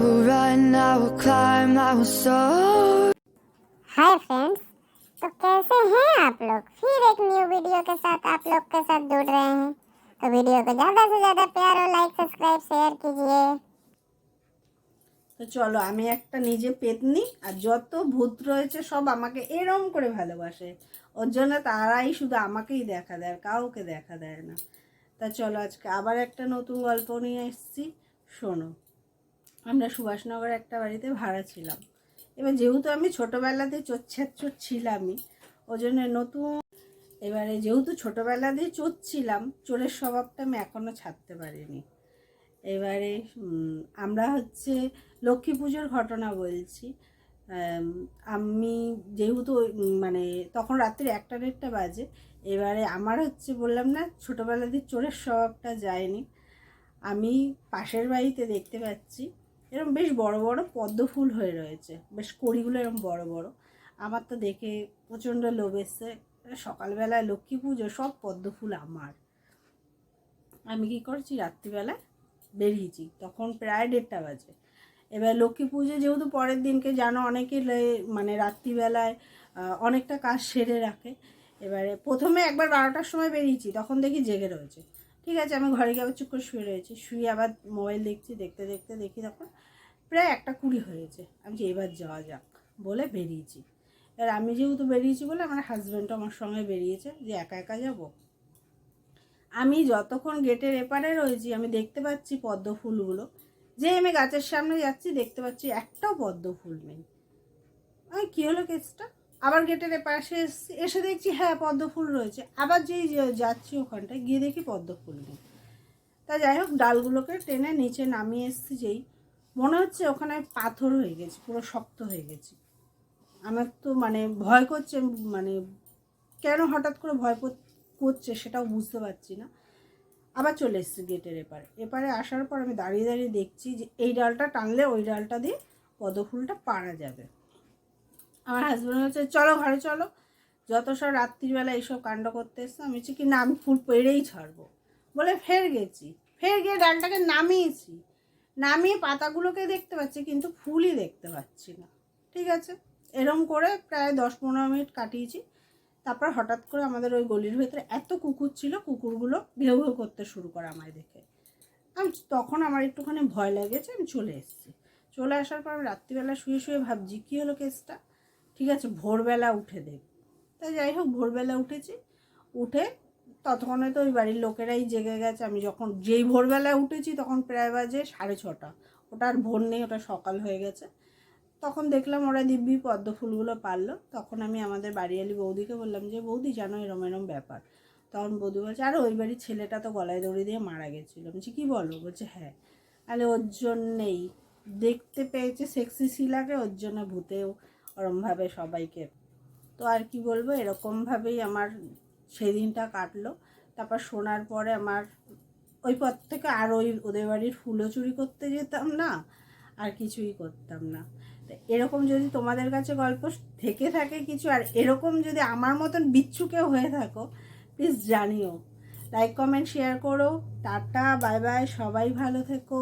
will run, I will climb, I will soar. Hi friends, तो कैसे हैं आप लोग। फिर एक न्यू वीडियो के साथ आप लोग के साथ जुड़ रहे हैं। तो वीडियो को ज़्यादा से ज़्यादा प्यार और लाइक सब्सक्राइब शेयर कीजिए। তো চলো, আমি একটা নিজে পেতনি, আর যত ভূত রয়েছে সব আমাকে এরম করে ভালোবাসে। ওর জন্য তারাই শুধু আমাকেই দেখা দেয়, আর কাউকে দেখা দেয় না। তা চলো, আজকে আবার একটা নতুন গল্প নিয়ে এসেছি, শোনো। আমরা সুভাষনগরে একটা বাড়িতে ভাড়া ছিলাম। এবার যেহেতু আমি ছোটোবেলাতে চোর ছিলামই, ওই জন্য নতুন এবারে যেহেতু ছোটোবেলা দিয়ে চোর ছিলাম, চোরের স্বভাবটা আমি এখনও ছাড়তে পারিনি। এবারে আমরা লক্ষ্মী পুজোর ঘটনা বলছি। আমি যেহেতু মানে তখন রাত্রি 1টা বাজে। এবারে আমার বললাম না, ছোটোবেলাতে চোরের স্বভাবটা যায়নি। আমি পাশের বাড়িতে দেখতে পাচ্ছি এরকম বেশ বড় বড় পদ্ম ফুল হয়ে রয়েছে, বেশ কড়িগুলো এরকম বড় বড়। আমার তো দেখে প্রচণ্ড লোভ এসছে। সকালবেলায় লক্ষ্মী পুজো, সব পদ্ম ফুল আমার। আমি কী করছি, রাত্রিবেলায় বেরিয়েছি, তখন প্রায় 1:30 বাজে। এবার লক্ষ্মী পুজো যেহেতু পরের দিনকে জানো, অনেকে মানে রাত্রিবেলায় অনেকটা কাজ সেরে রাখে। এবারে প্রথমে একবার 12টার সময় বেরিয়েছি, তখন দেখি জেগে রয়েছে। ঠিক আছে, আমি ঘরে গিয়ে আবার চুপ করে শুয়ে রয়েছি। শুয়ে আবার মোবাইল দেখছি, দেখতে দেখতে দেখি তখন প্রায় 1:20 হয়েছে। আমি এবার যাওয়া যাক বলে বেরিয়েছি। এবার আমি যেহেতু বেরিয়েছি বলে আমার হাজব্যান্ডও আমার সঙ্গে বেরিয়েছে, যে একা একা যাবো। আমি যতক্ষণ গেটের এপারে রয়েছি, আমি দেখতে পাচ্ছি পদ্ম ফুলগুলো। যে আমি গাছের সামনে যাচ্ছি, দেখতে পাচ্ছি একটাও পদ্ম ফুল নেই। আমি কী হলো কেসটা, আবার গেটের এপাশে এসে দেখছি হ্যাঁ পদ্ম ফুল রয়েছে। আবার যেই যাচ্ছি ওখানটায় গিয়ে দেখি পদ্ম ফুল নেই। তা যাই হোক, ডালগুলোকে টেনে নিচে নামিয়ে এসছি, যেই মনে হচ্ছে ওখানে পাথর হয়ে গেছে, পুরো শক্ত হয়ে গেছে। আমার তো মানে ভয় করছে, মানে কেন হঠাৎ করে ভয় করছে সেটাও বুঝতে পারছি না। আবার চলে এসেছি গেটের এপারে আসার পর আমি দাঁড়িয়ে দাঁড়িয়ে দেখছি যে এই ডালটা টানলে ওই ডালটা দিয়ে পদ্ম ফুলটা পাড়া যাবে। আমার হাজব্যান্ড বলছে চলো ঘরে চলো, যত সব রাত্রিবেলা এইসব কাণ্ড করতে এসছে। আমি বলছি কি না, আমি ফুল পেড়েই ছাড়বো বলে ফের গেছি। ফের গিয়ে ডালটাকে নামিয়েছি, নামিয়ে পাতাগুলোকে দেখতে পাচ্ছি, কিন্তু ফুলই দেখতে পাচ্ছি না। ঠিক আছে, এরম করে প্রায় 10-15 মিনিট কাটিয়েছি। তারপর হঠাৎ করে আমাদের ওই গলির ভেতরে এত কুকুর ছিল, কুকুরগুলো ঘেউ ঘেউ করতে শুরু করে আমায় দেখে। তখন আমার একটুখানি ভয় লেগেছে, আমি চলে এসেছি। চলে আসার পর আমি রাত্রিবেলা শুয়ে শুয়ে ভাবছি কী হলো কেসটা। ঠিক আছে, ভোরবেলা উঠে দেখ। তাই যাই হোক, ভোরবেলা উঠেছি। উঠে ততক্ষণে তো ওই বাড়ির লোকেরাই জেগে গেছে। আমি যখন যেই ভোরবেলায় উঠেছি তখন প্রায় বাজে 6:30। ওটা আর ভোর নেই, ওটা সকাল হয়ে গেছে। তখন দেখলাম ওরা দিব্যি পদ্ম ফুলগুলো পারলো। তখন আমি আমাদের বাড়িওয়ালি বৌদিকে বললাম যে বৌদি জানো এরম এরম ব্যাপার। তখন বৌদি বলছে আরে ওই বাড়ির ছেলেটা তো গলায় দড়ি দিয়ে মারা গেছিলো। বলছি কী বলো? বলছে হ্যাঁ। তাহলে ওর জন্যেই দেখতে পেয়েছে সেক্সি শিলাকে, ওর জন্য ভূতেও ওরমভাবে সবাইকে। তো আর কি বলবো, এরকমভাবেই আমার সেদিনটা কাটলো। তারপর শোনার পরে আমার ওই পর থেকে আর ওদের বাড়ির ফুলও চুরি করতে যেতাম না, আর কিছুই করতাম না। এরকম যদি তোমাদের কাছে গল্প থেকে থাকে কিছু, আর এরকম যদি আমার মতন বিচ্ছু কেউ হয়ে থাকো, প্লিজ জানিও। লাইক কমেন্ট শেয়ার করো। টাটা, বাই বাই, সবাই ভালো থেকো।